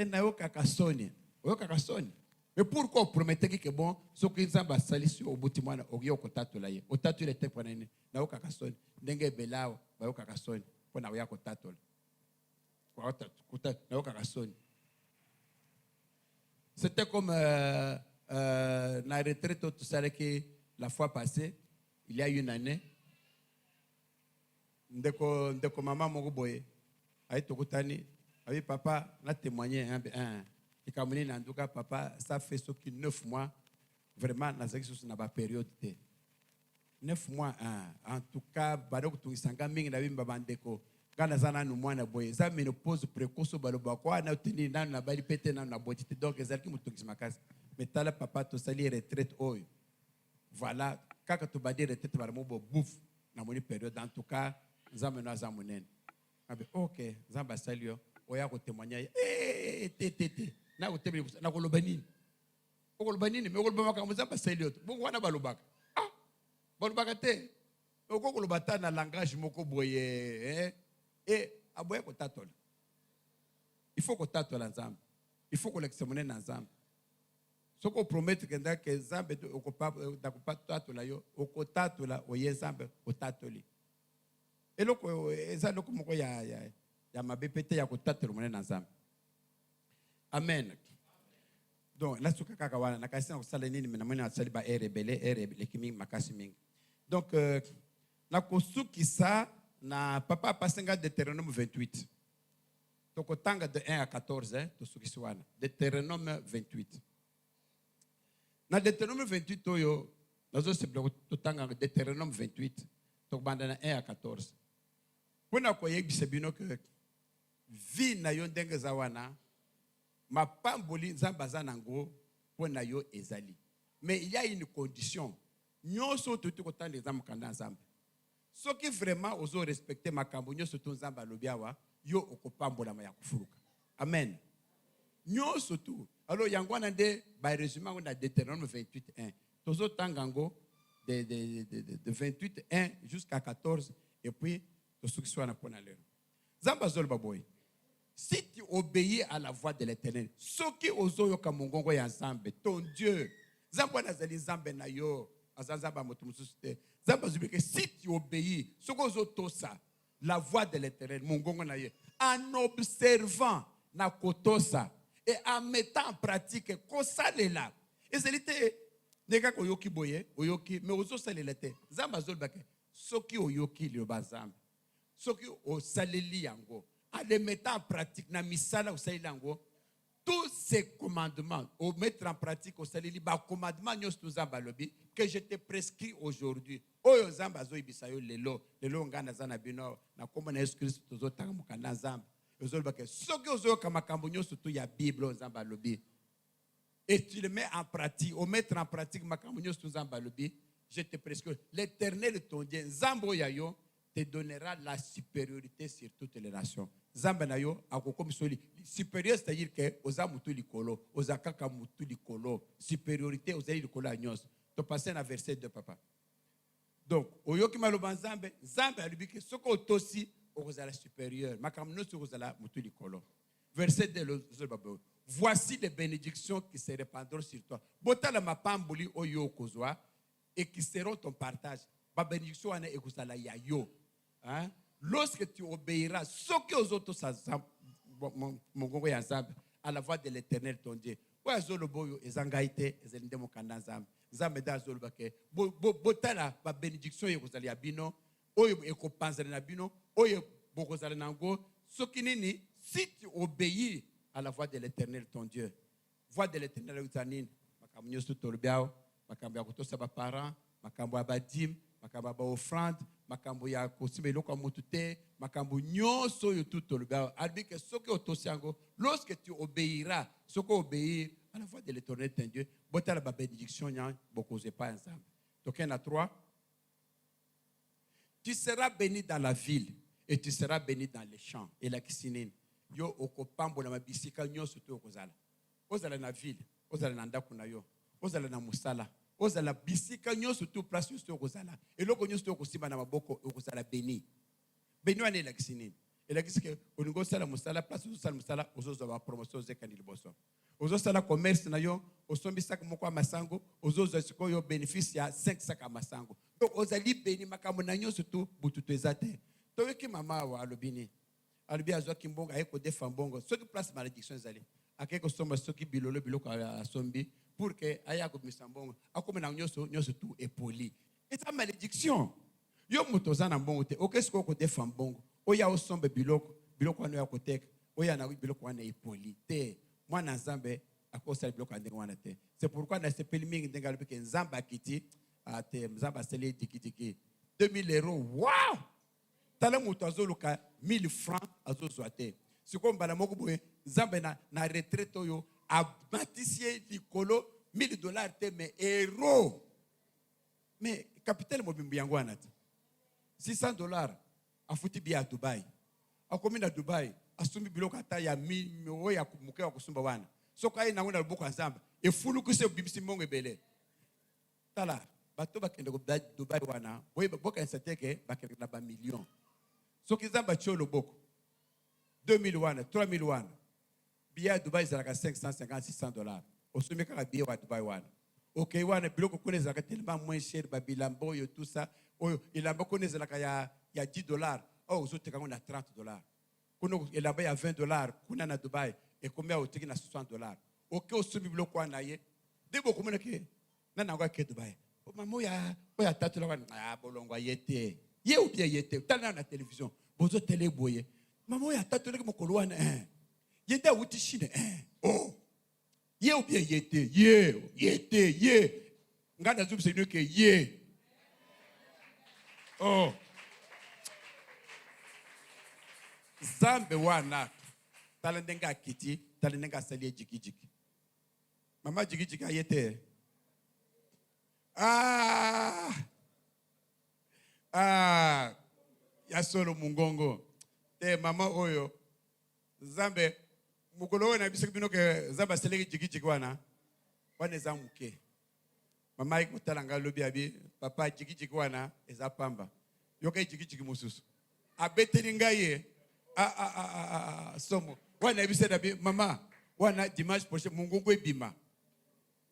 na yo kakasoni. Oyo kakasoni. Mais pourquoi promettez que bon soki Nzambe asalisi oboti mwana oyo okotatola ye. Otatola te pona nini? Na yo kakasoni. Ndenge belao ba yo kakasoni pona oya kotatola. Na yo kakasoni. C'était comme la retraite tout ça que la fois passée, il y a une année. Ndeko maman moko boye. Aïe tokutani. Aïe papa, n'a témoigné et comme en tout cas papa, ça fait ce qui 9 mois vraiment dans cette période. 9 mois en tout cas badoko tu isanga mingi na bimba bandeko. Quand zana no mwana boye, ça ménopause précoce baloba kwa na tini na bali pété na botité donc ezalaki mutukisi makasi. Mais tala papa to sali retraite oyo. Voilà, kaka to badi retraite bala mo bouf na moni période en tout cas, nzambe na zamunene. Abe OK, nzamba salio, oya ko témoigner té. Na ko tebeli na ko lobanini. Ko lobanini, mais ko lobaka nzamba salio. Bongo wana balobaka. Balobaka te. Ko lobata na langage moko boye aboye ko tatola. Il faut ko tatola nzambe. Il faut ko l'examiner na nzambe. Ce qu'on promet que nzambe okopa dakupa tatola yo, okotatola oye nzambe otatoli. Et loko eza loko moko ya mabepete ya kotatola mona na nzambe. Amen. Donc la suka kaka wana nakasi na kusala nini mena mona asali ba rebele kimi makasi mingi. Donc na kosuki sa na papa pasenga Deutéronome 28. Tokotanga de 1 à 14 to suki swana. Deutéronome 28. Na Deutéronome 28 oyo nazo sebla totanga Deutéronome 28 tokbanda na 1 à 14. Pona ko yebisa bino que vi na yo ndenge za wana mapamboli nzamba za nango pona yo ezali. Mais il y a une condition. Nyonso tutu kotanda nzamba kanda nzamba. Soki vraiment ozo respecter makambo nyonso to nzamba lobiawa yo okopambola ma ya kufuluka. Amen. Nyonso tu. Alors yangwana nde ba résumé on a Deutéronome 28:1. Tozo tangango de 28:1 jusqu'à 14 et puis to soki swana pona lero. Nzamba zolo baboy. Si tu obéis à la voix de l'Éternel, soki ozo yoka mongongo ya nzambe, ton Dieu, nzamba nazali nzambe na yo, azanzamba moto mususu te. Si tu obéis, la voix de l'Éternel, en observant na kotosa et en mettant en pratique kosalela. Et c'est l'été, nega koyoki boye, oyoki, mais ozo salelete. Zamba zolbake, soki oyoki le bazam, soki o saleli yango, en les mettant en pratique na misala o saleli yango. Tous ces commandements, au mettre en pratique au salili, ba commandement nyos zamba lobi que je te prescris aujourd'hui. Oyo zamba zo ibisayo lelo ngana zana bino na kombo na Yesu Kristo tozo tanga mukanda zamba. Ozo bake soki ozo kama kambo nyos tu ya Bible zamba lobi. Et tu le mets en pratique, au mettre en pratique makambo nyos tu zamba lobi, je te prescris. L'Éternel ton Dieu, zambo yayo te donnera la supériorité sur toutes les nations. Zamba na yo akokomi soli supérieur, c'est-à-dire que oza mutu likolo, oza kaka mutu likolo, supériorité oza likolo anyos. To passer na verset 2 papa. Donc oyoki maloba nzambe, nzambe alibiki soko tosi okozala supérieur, makambo no soko kozala mutu likolo. Verset 2 babo. Voici les bénédictions qui se répandront sur toi. Botala mapamboli oyo kozwa et qui seront ton partage. Ba bénédiction ana ekozala ya yo. Hein? Lorsque tu obéiras, ce que aux autres à la voix de l'Éternel ton Dieu. Ouais, zoloboyo ezangaite ezende mokanda nzambe. Nzambe da zolobake. Botala ba bénédiction yekozali ya bino, oyo ekopanzana na bino, oyo bokozala nango. Soki nini si tu obéis à la voix de l'Éternel, ton Dieu, voix de l'Éternel, utanine, makambo nyonso tolobiao, makambo ya kotosa ba parents, makambo ya badim, makambo ya ba offrande, makambo ya kosimba eloko ya mutu te, makambo nyonso yo tout tolobiao. Albi que soki otosi yango, lorsque tu obéiras, soki obéir à la voix de l'Éternel, ton Dieu, botala ba bénédiction nya bokoze pas ensemble. Donc il y en a 3. Tu seras béni dans la ville et tu seras béni dans les champs. Et la kisinine, yo okopambo na mabisika nyonso to okozala. Ozala na ville, ozala na ndako na yo, ozala na musala, ozala bisika nyonso to place nyonso to okozala. Et loko nyonso to okosimba na maboko okozala béni. Béni wana la kisinine. Et la kisike oningo sala musala place ozosala musala ozozo ba promotion zekani liboso. Ozosala commerce na yo, osombi sac moko ya masango, ozozo sikoyo bénéfice ya 5 sacs ya masango. Donc ozali béni makambo na nyonso to bututu ezate. Toyoki mama wa alobini. Alobi azwaki mbongo ayeko defa mbongo. Soki place malédiction ezali. Akeko somba soki bilolo biloko asombi pour que aya ko misambongo. Akome na nyonso tu epoli. Et ça malédiction. Yo mutoza na mbongo te. Okesko ko defa mbongo. Oya osombe biloko wana ya koteka. Oya na biloko wana epoli te. Mwana nzambe akosala biloko ande wana te. C'est pourquoi na sepeli mingi ndenga lobi ke nzamba akiti ate nzamba sele diki 2000 euros. Wow! Tala mutu azoluka 1000 francs azozwa te. Siko mbala moko boye nzambe na retraite oyo abatisie likolo $1000 te mais euro. Mais capitaine mobimbi yango wana te. $600 afuti bia Dubai. Akomi na Dubai asumbi biloko ata ya mio ya kumuke wa kusumba wana. Soko ayi nango na loboko ya nzamba efulu kuse bibisi mbongo ebele. Tala bato bakende ko Dubai wana boye boka nsateke bakende na ba million. Soki nzamba tio loboko 2000 wana 3000 wana bia Dubai zalaka $550-600. Osumbi kaka bia wa Dubai wana. Okay wana biloko kone zalaka tellement moins cher ba bilambo yo tout ça. Oyo ilamba kone zalaka ya $10. Oh ozoteka ngona $30. Kuno ilamba ya $20 kuna na Dubai et combien oteki na $60. Okay osumbi biloko wana ye. Debo komona ke na nangwa ke Dubai. O mamo ya tatu la wana bolongo yete. Ye ou bien yete. Tala na télévision. Bozo télé boye. Mamo ya tatu le mokolo wana yete uti Chine oh. Ye ou bien yete. Ye. Ngana zum se ke ye. Oh. Zambe wana talendenga kiti, talendenga salie jiki. Mama jiki ayete. Ya solo mungongo. Te mama oyo. Zambe mukolo na bisiki bino ke zamba salie jiki wana. Wana zamuke. Mama ikutalanga lobi abi papa jiki wana ezapamba. Yoka jiki mususu. Abeteli ngaye. Somo. Wana ebiseda bi mama. Wana dimanche prochain mungongo ebima.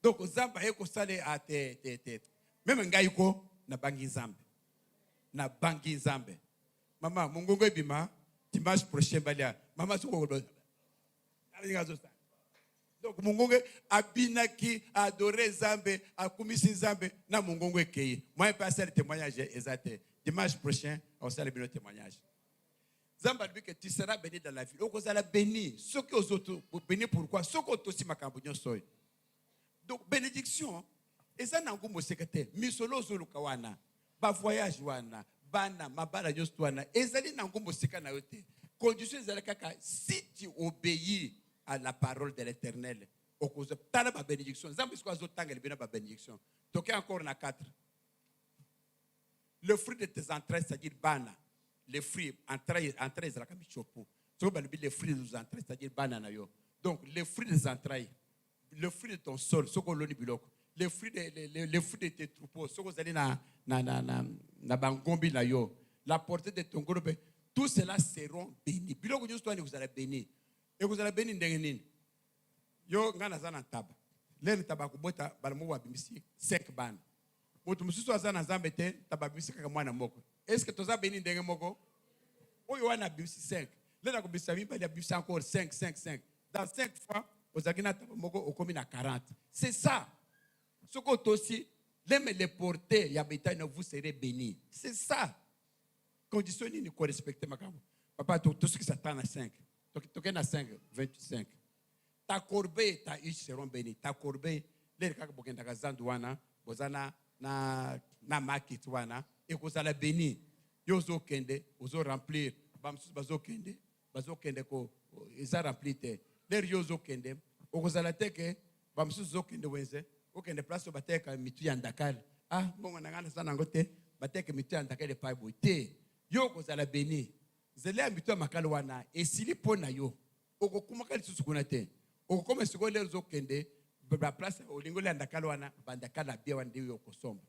Donc zamba eko sale te. Même ngai ko na bangi nzambe. Mama mungongo ebima dimanche prochain balia. Mama soko do. Donc mungongo abinaki adorer Nzambe, akumisi Nzambe na mungongo ekeye. Moi pas faire témoignage exact. Dimanche prochain on sera le témoignage. Zamba dit que tu seras béni dans la ville. Okozala béni. Ce que aux autres béni pourquoi? Ce que aussi makambo nyonso. Donc bénédiction et ça nango mo secrétaire. Misolo zoluka wana. Ba voyage wana. Bana mabala nyonso wana. Ezali nango mo seka na yote. Condition ezala kaka si tu obéis à la parole de l'Éternel. Okozo tala ba bénédiction. Zamba isko azotanga le béna ba bénédiction. Donc encore na 4. Le fruit de tes entrailles, c'est-à-dire bana. Les fruits, entrailles, c'est la kamichopo. Les fruits des entrailles, c'est-à-dire banana yo. Donc, les fruits des entrailles, le fruit de ton sol, ce qu'on l'a dit, les fruits de tes troupeaux, ce qu'on a dit na bangombi na yo, la portée de ton groupe, tout cela seront bénis. Biloko nous vous allez bénir. Et vous allez bénir n'engeni. Yo ngana zana taba. Lene taba kubota balamu wa bimisi 5 ban. Moto mususu azana zambe te taba bimisi kaka mwana moko. Est-ce que tu as béni ndenge moko? Oyo wana bimisi 5. Lena ko bisa bimba ya bimisi encore 5. Dans 5 fois, ozakina taba moko okomi na 40. C'est ça. Ce que aussi les porter ya bétail vous serez bénis. C'est ça. Condition ni ko respecter makambo. Papa tout ce qui s'attend à 5. toke na 5 25. Ta corbeille et ta huche seront bénies. Ta corbeille, les kaka bokendaka zandu wana, bozana na market wana, et kozala béni. Yo zo kende, ozo remplir, bamsus bazo kende ko eza remplir te. Les yo zo kende, okozala teke, bamsus zo kende wenze, okende place bateka mitu ya ndakal. Ah, bongo nangana sana ngote, bateka mitu ya ndakal de paibo te. Yo kozala béni. Zele ya mitu ya makalo wana, esili pona yo. Oko kumakali susukuna te. Okoma siko lero zo kende ba place olingo le andakalo wana bandakala bia wande yo kosomba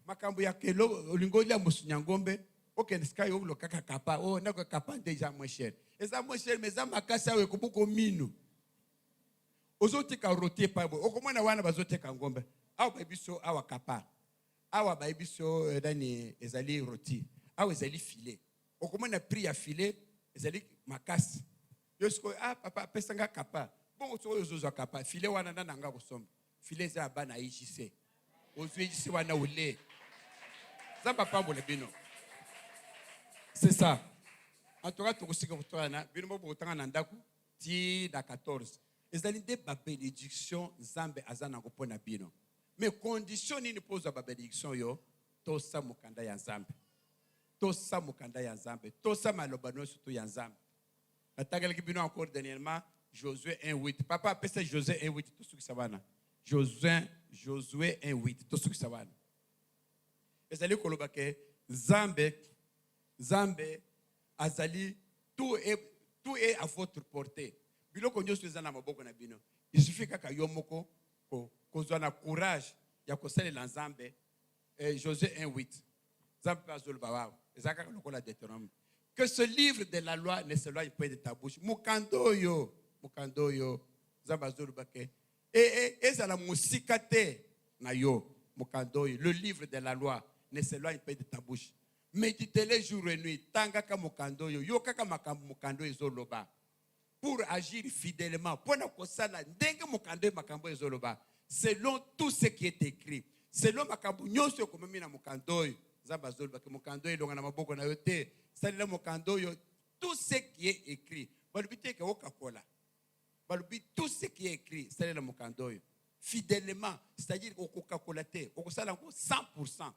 makambo ya kelo olingo le musunyangombe okende sky yo lokaka kapa na ko kapa déjà moins cher eza moins cher mais za makasa we kubuko minu ozotika rotier pabo okomona wana bazoteka ngombe awa baibiso awa kapa awa baibiso dani ezali roti awa ezali filet okomona prix ya filet ezali makasi yo siko papa pesanga kapa. Bon, ozo kapa filet wana nanga kosomba filet za bana IJC ozo IJC wana ule zamba pambola bino c'est ça en tout cas tokosika kotwana bino mo botanga na ndaku ti na 14 ezali de ba bénédiction zambe azana kopona bino mais condition nini poza ba bénédiction yo tosa mukanda ya zambe tosa malobano surtout ya zambe atagalaki bino encore dernièrement Josué 1:8. Papa appelle ça Josué 1:8. Tout ce qui savana. Josué 1:8. Tout ce qui savana. Et ça dit que Zambe, Azali, tout est à votre portée. Bilo ko nyoso ezana maboko na bino. Il suffit kaka yomoko ko zona courage ya ko sala la Zambe. Josué 1:8. Zambe azol bawa. Ezaka lokola Deutéronome. Que ce livre de la loi ne s'éloigne pas de ta bouche. Mukandoyo Zambazulu bake ezala musikate na yo mukandoyo le livre de la loi ne s'éloigne pas de ta bouche médite-le jour et nuit tangaka mukandoyo yo kaka makambo mukandoyo ezoloba pour agir fidèlement pona kosala ndenge mukandoyo makambo ezoloba selon tout ce qui est écrit selon makambo nyonso komemi na mukandoyo Zambazulu bake mukandoyo longa na maboko na yo te salela mukandoyo tout ce qui est écrit balubite ke okakola balubi tout ce qui est écrit c'est le mukandoyo fidèlement c'est-à-dire au Coca-Cola te au sala ko 100%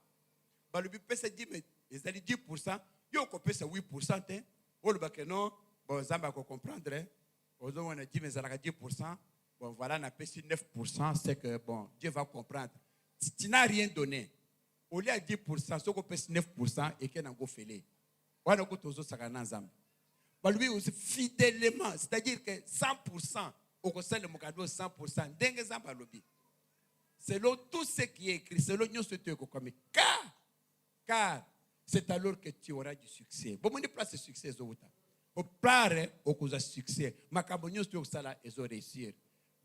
balubi pesa 10 mais ezali 10% yo ko pesa 8% te oluba ke non bon zamba ko comprendre ozo wana 10 mais zalaka 10% bon voilà na pesi 9% c'est que bon Dieu va comprendre tu n'as rien donné au lieu à 10% so ko pesa 9% et que na go fele wana ko tozo saka na zamba balubi aussi fidèlement c'est-à-dire que 100% au conseil de mukado 100% dengue zamba lobi selon tout ce qui est écrit selon nous ce que comme car c'est alors que tu auras du succès bon on place succès zouta au plare au cause succès makambo nyos to sala ezo réussir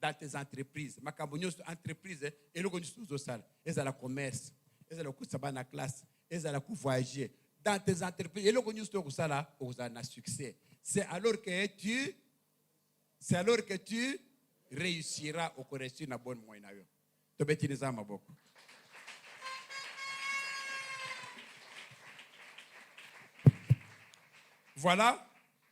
dans tes entreprises makambo nyos entreprise et le connu zo sala ezala commerce ezala kusaba na classe ezala ku voyager dans tes entreprises et le connu to sala ozana succès c'est alors que tu réussiras au correction na bonne moyen yo to betiniza maboko. Voilà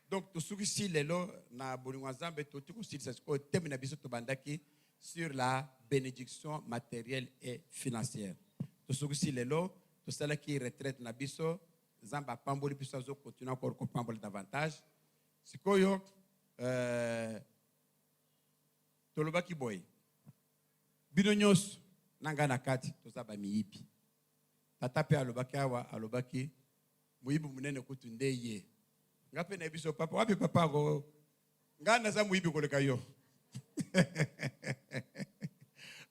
donc tout ce qui lelo na bolingo Nzambe to tiko silisa ko temi na biso to bandaki sur la bénédiction matérielle et financière tout ce qui lelo to sala ki retraite na biso Nzamba pamboli biso zo continuer encore ko pamboli davantage sikoyo tolobaki boy bino nyos nanga na kati tozaba miyibi tata pe alobaki awa alobaki muyibi munene kutu ndeye ngape na biso papa wapi papa go ngana za muyibi koleka yo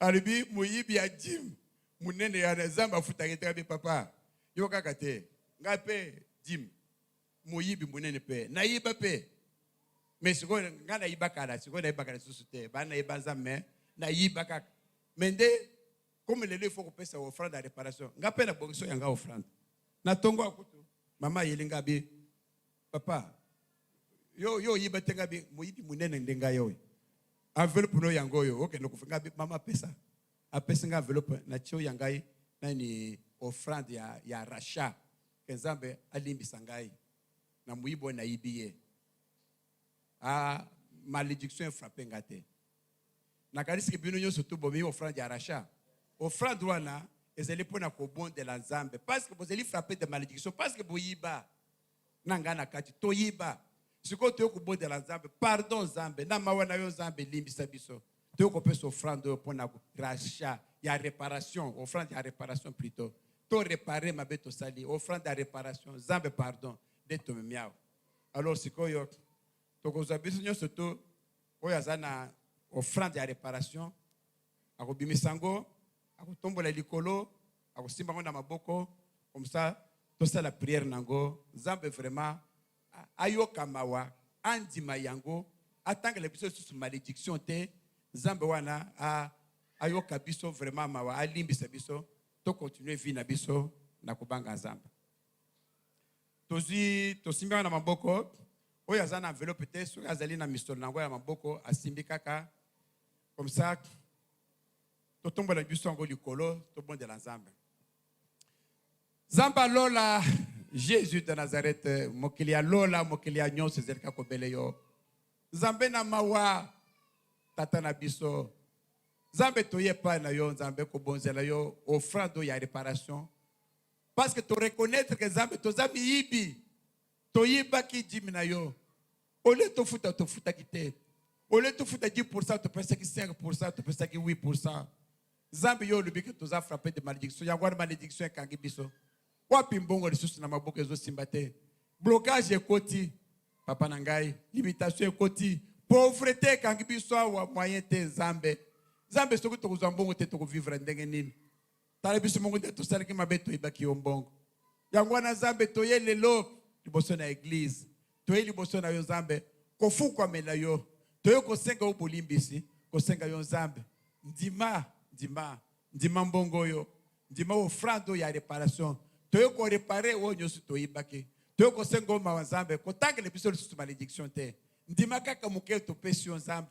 alibi muyibi ya jim munene ya Zamba futaketa be papa yo kaka te ngape jim muyibi munene pe na yiba pe mais siko ngana yibakala siko na yibakala susute bana yibanza me na yibaka mende comme le faut que pesa offrande à réparation ngape na bongiso yanga offrande na tongo akutu mama yelinga bi papa yo yibatenga bi muyibi munene ndenga yo enveloppe no yango yo okay no kufinga bi mama pesa apesinga enveloppe na chio yangai na ni offrande ya rachat que Nzambe alimbisa ngai na muyibo na yibiye malédiction frappé ngate. Nakanisi ke bino nyoso to bomi offrande ya rachat. Offrande wana ezali pona ko bon de la Nzambe parce que bozeli frappé de malédiction parce que boyiba nangana kati toyiba. Siko to ko bon de la Nzambe pardon Nzambe na mawana yo Nzambe limbisa biso. To ko pesa offrande pona rachat ya réparation, offrande ya réparation plutôt. To réparer ma beto sali, offrande ya réparation, Nzambe pardon de to miao. Alors siko yo to ko zabiso nyoso to oyazana offrande ya réparation, akobimisango, akotombola likolo, akosimba ngo na maboko, comme ça, tout ça la prière nango, Nzambe vraiment ayoka mawa, andima yango, atanga la biso sous malédiction te, Nzambe wana ayoka biso vraiment mawa, alimbisa biso, to continuer vie na biso na kubanga Nzambe. Tozi tosimba na maboko, oyo azana enveloppe te, so azali na misolo nango ya maboko, asimbi kaka. Comme ça, tout tombe la biso ngo likolo, tout bon de la Nzambe. Zamba lola Jésus de Nazareth, mokilia lola, mokilia nyonso zerka kobele yo. Nzambe na mawa tata na biso. Nzambe toye pa na yo, Nzambe ko bonzela yo offrande ya réparation. Parce que tu reconnaître que Nzambe to zami yibi, to yiba ki jimi na yo. Ole to futa kite. Au lieu de faire 10%, tu peux faire 5%, tu peux faire 8%. Zambi yo lubi que tu as frappé de malédiction. Y'a une malédiction qui est biso. Wapi mbongo ressources na maboke ezo simbate. Blocage ekoti. Papa nangai. Limitation ekoti. Pauvreté qui biso wa moyen te Zambe. Zambe soko to kuzwa mbongo te to vivre ndenge nini. Tala biso mbongo te to sala ki mabeto ibaki yo mbongo. Yango na Zambe to ye lelo liboso na église. To ye liboso na yo Zambe. Kofu kwa mela yo. Toyo kosenga o bolimbisi, kosenga yo Nzambe. Ndima mbongo yo. Ndima offrande ya réparation. Toyo ko réparer o nyosu toyibaki. Toyo kosenga o ma Nzambe, kotanga le biso sous malédiction te. Ndima kaka muke to pesi yo Nzambe.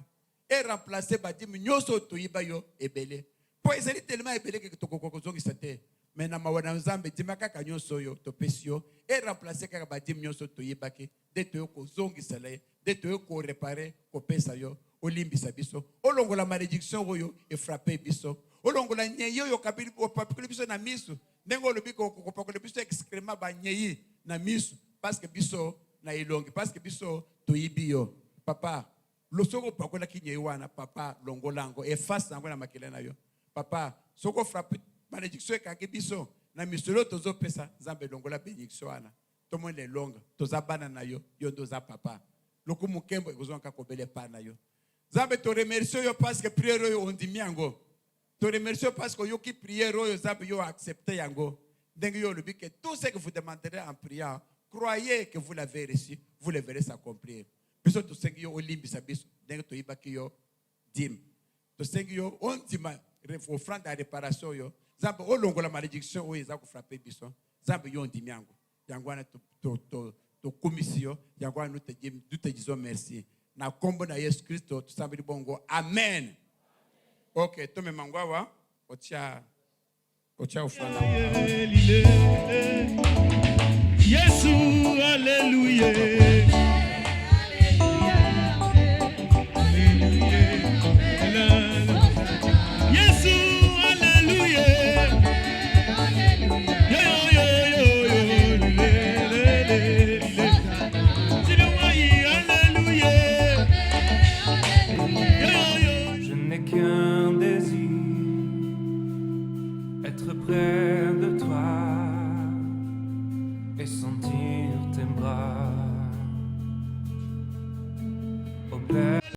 Et remplacer badim nyoso toyiba yo ebele. Po ezali tellement ebele que to kokozongisa te. Mais na mawana Nzambe ndima kaka nyoso yo to pesi yo. Et remplacer kaka badim nyoso toyibaki. De toyo kozongisa le. De toyo ko réparer ko pesa yo olimbisa biso olongo la malédiction oyo e frapper biso olongo la nyeyo yo kabili o papikolo biso na miso ndengo lobiko ko pakolo biso excrément ba nyeyi na miso parce que biso na ilongi parce que biso toyibi yo papa lo soko pakola ki nyeyi wana papa longolango e face nango na makele na yo papa soko frapper malédiction ka ke biso na miso lo tozo pesa Nzambe longola bénédiction wana to mo le longa toza bana na yo yo ndoza papa loko mukembo ekozonka kobele pana yo Nzambe to remercie yo parce que prière yo ondimi yango to remercie parce que yo ki prière yo Nzambe yo accepter yango ndenge yo lobi que tout ce que vous demanderez en priant croyez que vous l'avez reçu vous le verrez s'accomplir biso to sengi yo olimbisa biso ndenge to yibaki yo dim to sengi yo ondima offrande à réparation yo Nzambe olongola malédiction oyo eza ko frapper biso Nzambe yo ondimi yango wana to commission yangwa nous te disons merci na kombo na Yesu Kristo tusambili bongo amen. Okay, tome mangwawa ocha ufana Yesu hallelujah.